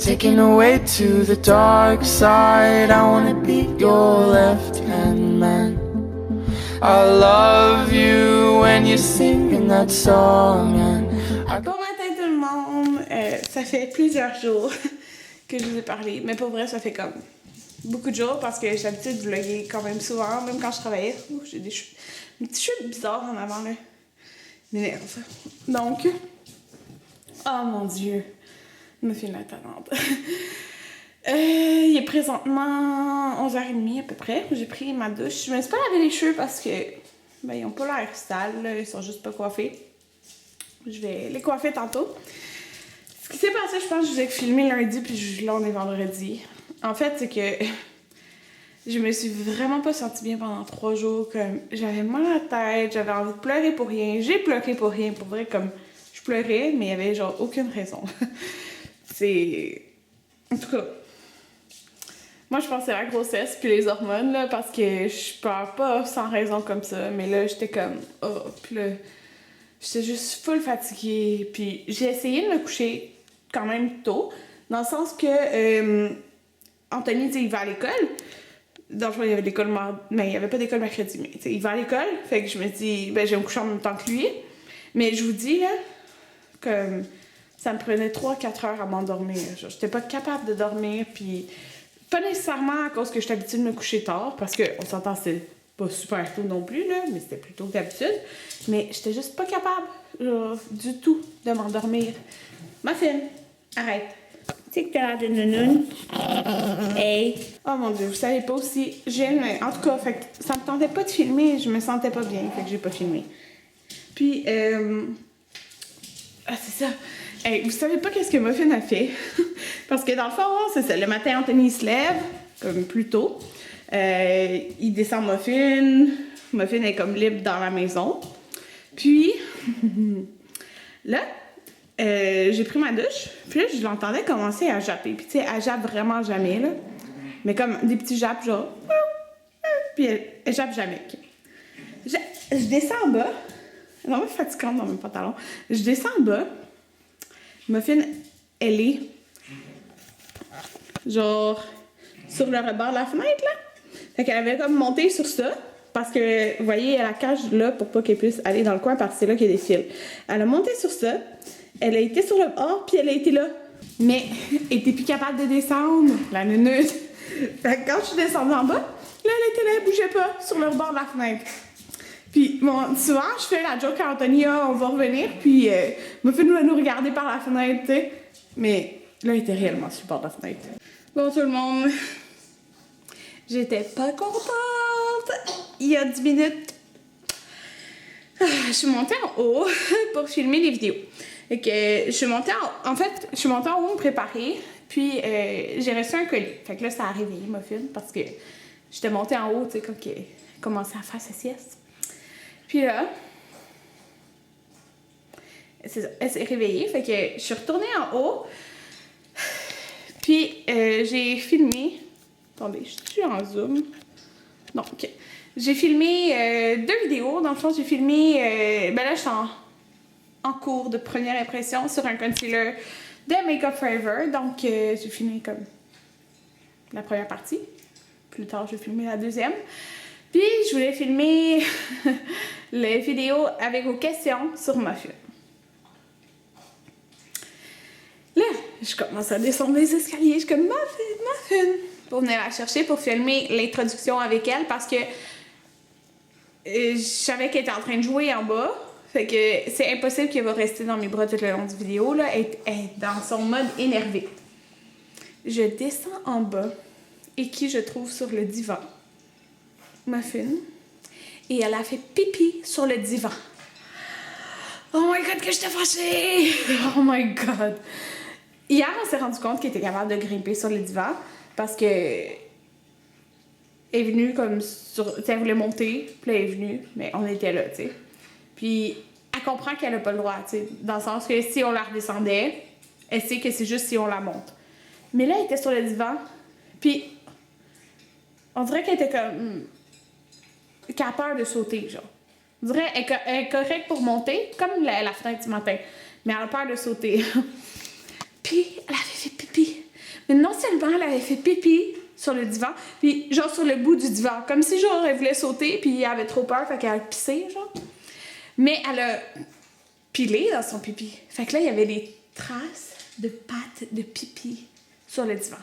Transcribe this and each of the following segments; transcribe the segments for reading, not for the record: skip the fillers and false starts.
taken away to the dark side. I wanna be your left-hand man. I love you when you're singing that song. Bon matin tout le monde, ça fait plusieurs jours que je vous ai parlé, mais pour vrai ça fait comme beaucoup de jours parce que j'ai l'habitude de vlogger quand même souvent, même quand je travaillais. J'ai des petits cheveux bizarres en avant là, m'énerve. Donc, oh mon dieu, me fait la talente. Il est présentement 11h30 à peu près. J'ai pris ma douche. Je me suis pas lavé les cheveux parce que ben, ils ont pas l'air sales, là. Ils sont juste pas coiffés. Je vais les coiffer tantôt. Ce qui s'est passé, je pense que je vous ai filmé lundi, puis là on est vendredi. En fait, c'est que je me suis vraiment pas sentie bien pendant 3 jours. Comme j'avais mal à la tête, j'avais envie de pleurer pour rien. J'ai pleuré pour rien, pour vrai, comme je pleurais, mais il y avait genre aucune raison. C'est... En tout cas, moi je pensais à la grossesse puis les hormones, là, parce que je pleure pas sans raison comme ça. Mais là, j'étais comme... Oh, puis là, j'étais juste full fatiguée. Puis j'ai essayé de me coucher quand même tôt, dans le sens que Anthony, tu sais, il va à l'école. Dans le fond, il y avait l'école mais il y avait pas d'école mercredi, mais tu sais, il va à l'école. Fait que je me dis, ben, je vais me coucher en même temps que lui. Mais je vous dis, là, que ça me prenait 3-4 heures à m'endormir. J'étais pas capable de dormir, puis pas nécessairement à cause que j'étais habituée de me coucher tard, parce qu'on s'entend, c'était pas super tôt non plus, là, mais c'était plus tôt que d'habitude. Mais j'étais juste pas capable, genre, du tout, de m'endormir. Muffin, arrête. Tu sais que t'as l'air de nounoune. Hey. Oh mon dieu, vous savez pas aussi. En tout cas, fait que ça me tentait pas de filmer, je me sentais pas bien, fait que j'ai pas filmé. Puis, ah, c'est ça. Hey, vous savez pas qu'est-ce que Muffin a fait? Parce que dans le fond, c'est ça. Le matin, Anthony il se lève, comme plus tôt. Il descend Muffin. Muffin est comme libre dans la maison. Puis, là, j'ai pris ma douche. Puis là, je l'entendais commencer à japper. Puis tu sais, elle jappe vraiment jamais, là. Mais comme des petits jappes, genre... Puis elle jappe jamais. Je descends en bas. Non, mais fatigante dans mes pantalons. Je descends en bas. Muffin, elle est genre sur le rebord de la fenêtre, là. Fait qu'elle avait comme monté sur ça, parce que, vous voyez, elle a la cage là pour pas qu'elle puisse aller dans le coin, parce que c'est là qu'il y a des fils. Elle a monté sur ça, elle a été sur le bord, puis elle a été là. Mais elle était plus capable de descendre, la nounoune. Fait que quand je suis descendue en bas, là, elle était là, elle bougeait pas sur le rebord de la fenêtre. Puis, bon, souvent, je fais la joke à Anthony, on va revenir, puis Muffin va nous regarder par la fenêtre, tu sais. Mais là, il était réellement sur le bord de la fenêtre. Bon, tout le monde, j'étais pas contente. Il y a 10 minutes, je suis montée en haut pour filmer des vidéos. Et que je suis montée en fait, je suis montée en haut me préparer, puis j'ai reçu un colis. Fait que là, ça a réveillé Muffin, parce que j'étais montée en haut, tu sais, quand elle commençait à faire sa sieste. Puis là, c'est ça, elle s'est réveillée, fait que je suis retournée en haut, puis j'ai filmé, attendez, je suis en zoom, donc j'ai filmé 2 vidéos, dans le fond j'ai filmé, ben là je suis en cours de première impression sur un concealer de Make Up Forever, donc j'ai filmé comme la première partie, plus tard je vais filmer la deuxième. Puis, je voulais filmer les vidéos avec vos questions sur Muffin. Là, je commence à descendre les escaliers. Je suis comme Muffin, pour venir la chercher, pour filmer l'introduction avec elle, parce que je savais qu'elle était en train de jouer en bas. Fait que c'est impossible qu'elle va rester dans mes bras tout le long du vidéo. Là. Elle est dans son mode énervé. Je descends en bas et qui je trouve sur le divan? Muffin, et elle a fait pipi sur le divan. Oh my god, que j'étais fâchée! Oh my god! Hier, on s'est rendu compte qu'elle était capable de grimper sur le divan parce que elle est venue comme sur... Tu sais, elle voulait monter, puis elle est venue, mais on était là, tu sais. Puis elle comprend qu'elle n'a pas le droit, tu sais, dans le sens que si on la redescendait, elle sait que c'est juste si on la monte. Mais là, elle était sur le divan, puis on dirait qu'elle était comme... qu'elle a peur de sauter, genre. On dirait qu'elle est correcte pour monter, comme la fenêtre du matin, mais elle a peur de sauter. Puis, elle avait fait pipi Mais non seulement elle avait fait pipi sur le divan, puis genre sur le bout du divan, comme si genre elle voulait sauter, puis elle avait trop peur, fait qu'elle a pissé, genre. Mais elle a pilé dans son pipi. Fait que là, il y avait des traces de pattes de pipi sur le divan.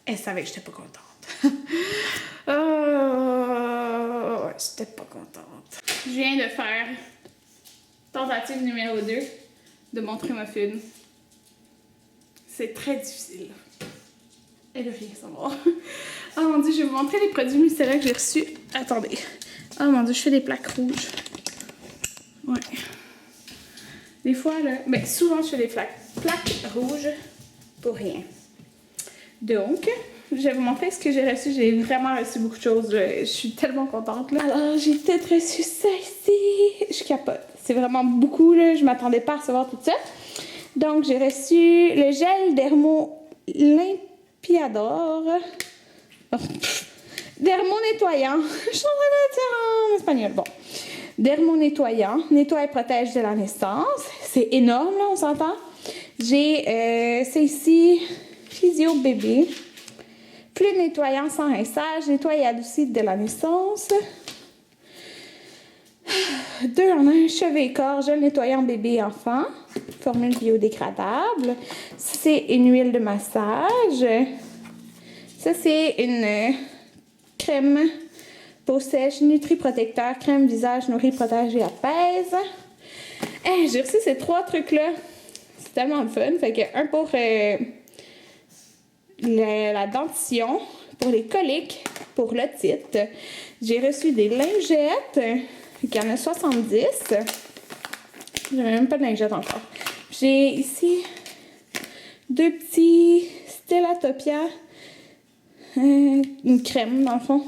Elle savait que j'étais pas contente. Ouais, j'étais pas contente. Je viens de faire tentative numéro 2 de montrer ma film. C'est très difficile. Elle veut rien savoir. Oh mon dieu, je vais vous montrer les produits Mustela que j'ai reçus. Attendez. Oh mon dieu, je fais des plaques rouges. Ouais. Des fois, là... Ben, souvent, je fais des plaques rouges pour rien. Donc, je vais vous montrer ce que j'ai reçu. J'ai vraiment reçu beaucoup de choses. Je suis tellement contente, là. Alors, j'ai peut-être reçu ça ici. Je capote. C'est vraiment beaucoup, là. Je m'attendais pas à recevoir tout ça. Donc, j'ai reçu le gel Dermo Limpiador. Oh. Dermo nettoyant. Je suis en train de dire en espagnol. Bon. Dermo nettoyant. Nettoie et protège de la naissance. C'est énorme, là, on s'entend. J'ai, c'est ici, Physio Bébé. Fluide nettoyant sans rinçage. Nettoie et adoucit de la naissance. 2 en 1, cheveux et corps, gel nettoyant bébé et enfant. Formule biodégradable. C'est une huile de massage. Ça, c'est une crème peau sèche, nutri-protecteur, crème visage, nourrit, protège et apaise. Hey, j'ai reçu ces 3 trucs-là. C'est tellement le fun. Fait que un pour la dentition, pour les coliques, pour l'otite. J'ai reçu des lingettes. Il y en a 70. J'ai même pas de lingettes encore. J'ai ici 2 petits Stellatopia. Une crème, dans le fond.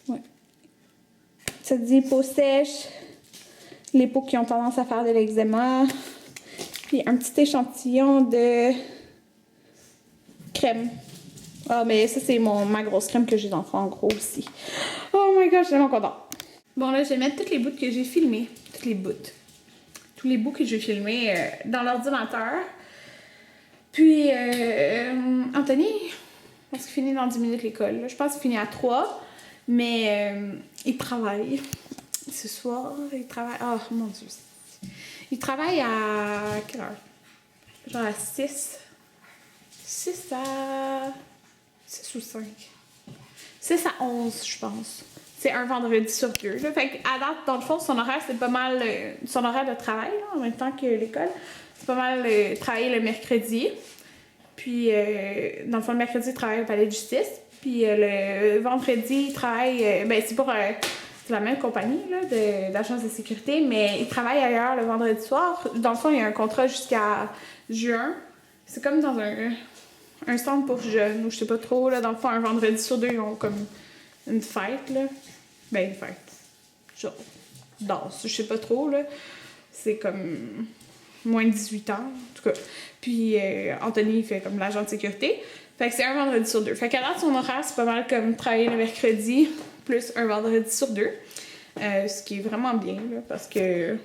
Ouais. Ça dit peau sèche. Les peaux qui ont tendance à faire de l'eczéma. Puis un petit échantillon de crème. Ah, mais ça, c'est ma grosse crème que j'ai dans le fond, en gros, aussi. Oh my god, je suis tellement contente. Bon, là, je vais mettre toutes les bouts que j'ai filmés. Tous les bouts que j'ai filmés dans l'ordinateur. Puis, Anthony, je pense qu'il finit dans 10 minutes l'école. Je pense qu'il finit à 3. Mais il travaille. Ce soir, il travaille... Oh, mon Dieu. Il travaille à... quelle heure? Genre à 6. 6 à... 6 ou 5. 6 à 11, je pense. C'est un vendredi sur 2. Là. Fait qu'à date, dans le fond, son horaire, c'est pas mal... son horaire de travail, là, en même temps que l'école, c'est pas mal travailler le mercredi. Puis, dans le fond, le mercredi, il travaille au palais de justice. Puis, le vendredi, il travaille... c'est pour... c'est la même compagnie, là, d'agence de sécurité, mais il travaille ailleurs le vendredi soir. Dans le fond, il y a un contrat jusqu'à juin. C'est comme dans un centre pour jeunes, ou je sais pas trop, là. Dans le fond, un vendredi sur 2, ils ont comme une fête, là. Ben, une fête. Genre, danse, je sais pas trop, là. C'est comme moins de 18 ans, en tout cas. Puis, Anthony, il fait comme l'agent de sécurité. Fait que c'est un vendredi sur 2. Fait qu'à date, son horaire, c'est pas mal comme travailler le mercredi, plus un vendredi sur 2. Ce qui est vraiment bien, là, parce que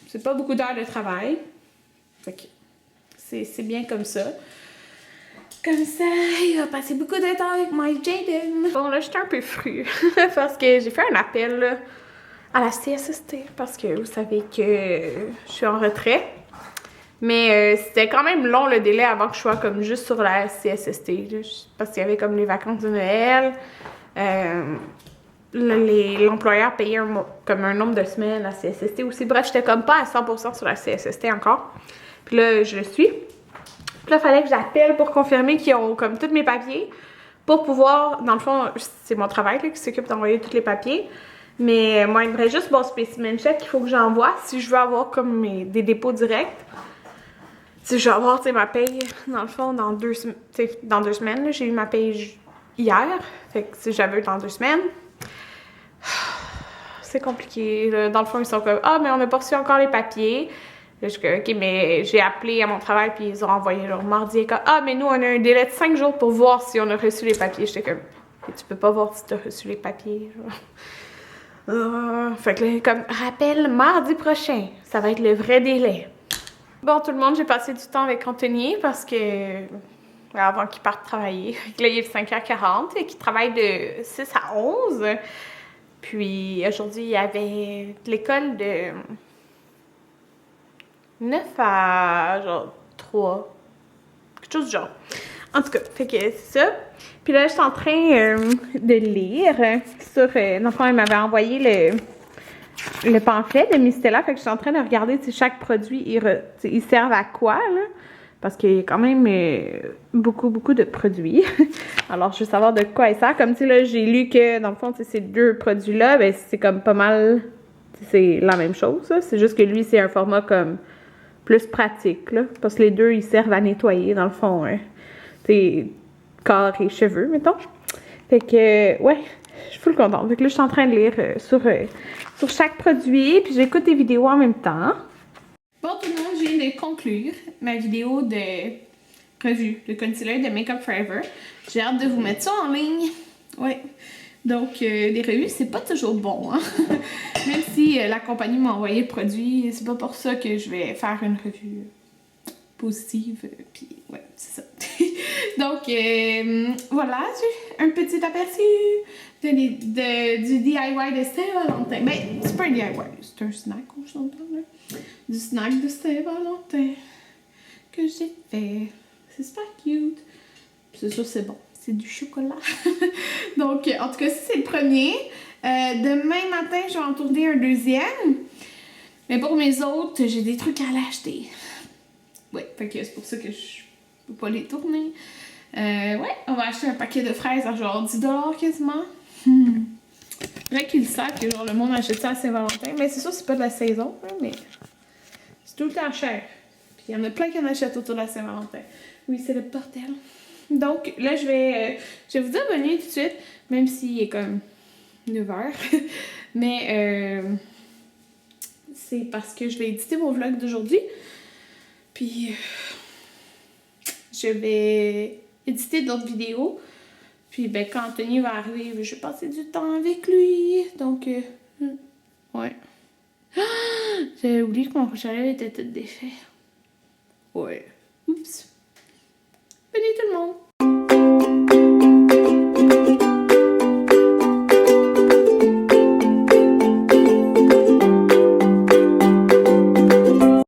c'est pas beaucoup d'heures de travail. Fait que c'est bien comme ça. Comme ça, il va passer beaucoup de temps avec moi et Jaden. Bon, là, j'étais un peu fru parce que j'ai fait un appel là, à la CSST parce que vous savez que je suis en retrait. Mais c'était quand même long le délai avant que je sois comme juste sur la CSST. Là, parce qu'il y avait comme les vacances de Noël. L'employeur payait comme un nombre de semaines à la CSST aussi. Bref, j'étais comme pas à 100% sur la CSST encore. Puis là, je le suis. Puis là, il fallait que j'appelle pour confirmer qu'ils ont comme tous mes papiers. Pour pouvoir, dans le fond, c'est mon travail là, qui s'occupe d'envoyer tous les papiers. Mais moi, il me reste juste mon spécimen check qu'il faut que j'envoie si je veux avoir comme des dépôts directs. Si je veux avoir ma paye, dans le fond, dans 2 semaines. J'ai eu ma paye hier. Fait que si j'avais dans 2 semaines. C'est compliqué. Là. Dans le fond, ils sont comme « Ah, mais on n'a pas reçu encore les papiers. » Je suis comme « Ok, mais j'ai appelé à mon travail puis ils ont envoyé leur mardi. » Comme « Ah, mais nous, on a un délai de 5 jours pour voir si on a reçu les papiers. » J'étais comme « Tu peux pas voir si tu as reçu les papiers. » Fait que là, comme « Rappelle mardi prochain. Ça va être le vrai délai. » Bon, tout le monde, j'ai passé du temps avec Anthony parce que... avant qu'il parte travailler. Là, il est 5h40 et qu'il travaille de 6 à 11. Puis aujourd'hui, il y avait l'école de 9 à genre 3. Quelque chose du genre. En tout cas, fait que c'est ça. Puis là, je suis en train de lire sur... dans le fond, il m'avait envoyé le pamphlet de Mistela. Fait que je suis en train de regarder si chaque produit, il servent à quoi, là. Parce qu'il y a quand même beaucoup de produits. Alors, je veux savoir de quoi il sert. Comme, tu sais, là, j'ai lu que, dans le fond, ces deux produits-là, ben, c'est comme pas mal... C'est la même chose, ça. C'est juste que lui, c'est un format comme plus pratique, là. Parce que les deux, ils servent à nettoyer, dans le fond, hein. Tu corps et cheveux, mettons. Fait que, ouais, je suis full contente. Fait que là, je suis en train de lire sur chaque produit. Puis j'écoute des vidéos en même temps. Bon, tout le monde, je viens de conclure ma vidéo de revue, le concealer de Make Up Forever. J'ai hâte de vous mettre ça en ligne. Ouais. Donc, les revues, c'est pas toujours bon, hein. Même si la compagnie m'a envoyé le produit, c'est pas pour ça que je vais faire une revue positive. Puis, ouais, c'est ça. Donc, voilà, j'ai un petit aperçu du DIY de Saint-Valentin. Ben, c'est pas un DIY, c'est un snack, on s'entend, là. Du snack de Saint-Valentin que j'ai fait. C'est super cute. Puis c'est sûr, c'est bon. C'est du chocolat. Donc, en tout cas, c'est le premier. Demain matin, je vais en tourner un deuxième. Mais pour mes autres, j'ai des trucs à l'acheter. Ouais, fait que c'est pour ça que je peux pas les tourner. Ouais, on va acheter un paquet de fraises à genre 10 $ quasiment. Vrai qu'ils savent que genre le monde achète ça à Saint-Valentin. Mais c'est sûr, c'est pas de la saison, hein, mais c'est tout le temps cher. Puis il y en a plein qui en achètent autour de la Saint-Valentin. Oui, c'est le bordel. Donc là, je vais vous dire bonne nuit tout de suite, même s'il est comme 9h. Mais c'est parce que je vais éditer mon vlog d'aujourd'hui. Puis je vais éditer d'autres vidéos. Puis ben quand Anthony va arriver, je vais passer du temps avec lui. Donc ouais. J'avais oublié que mon rouge à lèvres était tout défait. Ouais. Oups. Bonne nuit tout le monde.